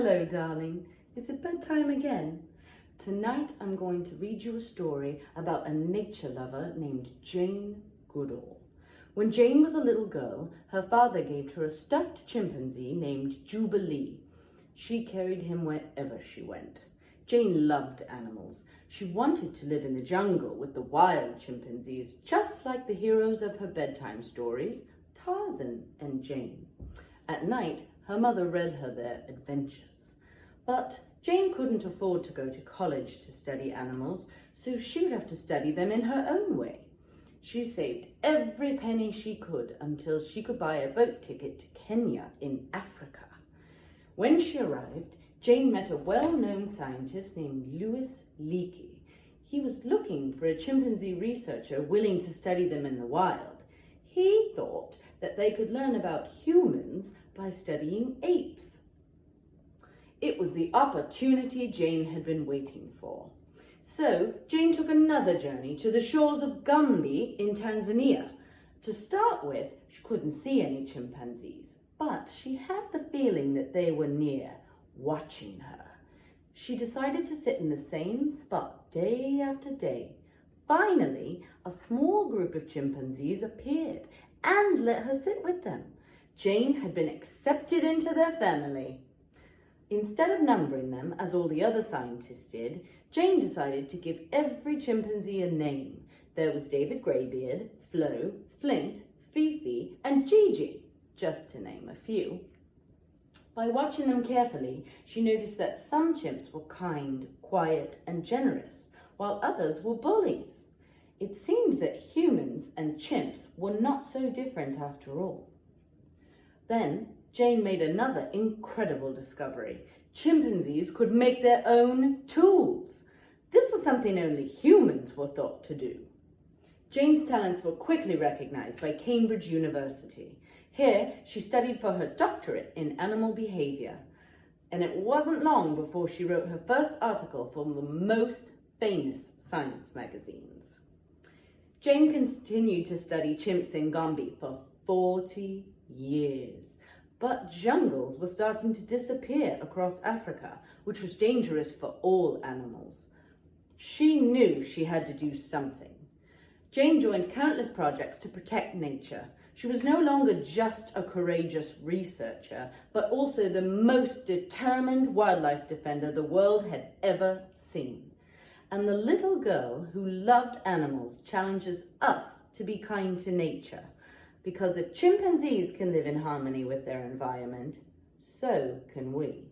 Hello, darling. Is it bedtime again? Tonight I'm going to read you a story about a nature lover named Jane Goodall. When Jane was a little girl, her father gave her a stuffed chimpanzee named Jubilee. She carried him wherever she went. Jane loved animals. She wanted to live in the jungle with the wild chimpanzees, just like the heroes of her bedtime stories, Tarzan and Jane. At night, her mother read her their adventures. But Jane couldn't afford to go to college to study animals, so she would have to study them in her own way. She saved every penny she could until she could buy a boat ticket to Kenya in Africa. When she arrived, Jane met a well-known scientist named Louis Leakey. He was looking for a chimpanzee researcher willing to study them in the wild. He thought that they could learn about humans by studying apes. It was the opportunity Jane had been waiting for. So Jane took another journey to the shores of Gombe in Tanzania. To start with, she couldn't see any chimpanzees, but she had the feeling that they were near, watching her. She decided to sit in the same spot day after day. Finally, a small group of chimpanzees appeared and let her sit with them. Jane had been accepted into their family. Instead of numbering them, as all the other scientists did, Jane decided to give every chimpanzee a name. There was David Greybeard, Flo, Flint, Fifi, and Gigi, just to name a few. By watching them carefully, she noticed that some chimps were kind, quiet, and generous, while others were bullies. It seemed that humans and chimps were not so different after all. Then Jane made another incredible discovery. Chimpanzees could make their own tools. This was something only humans were thought to do. Jane's talents were quickly recognized by Cambridge University. Here, she studied for her doctorate in animal behavior. And it wasn't long before she wrote her first article for the most famous science magazines. Jane continued to study chimps in Gombe for 40 years. But jungles were starting to disappear across Africa, which was dangerous for all animals. She knew she had to do something. Jane joined countless projects to protect nature. She was no longer just a courageous researcher, but also the most determined wildlife defender the world had ever seen. And the little girl who loved animals challenges us to be kind to nature. Because if chimpanzees can live in harmony with their environment, so can we.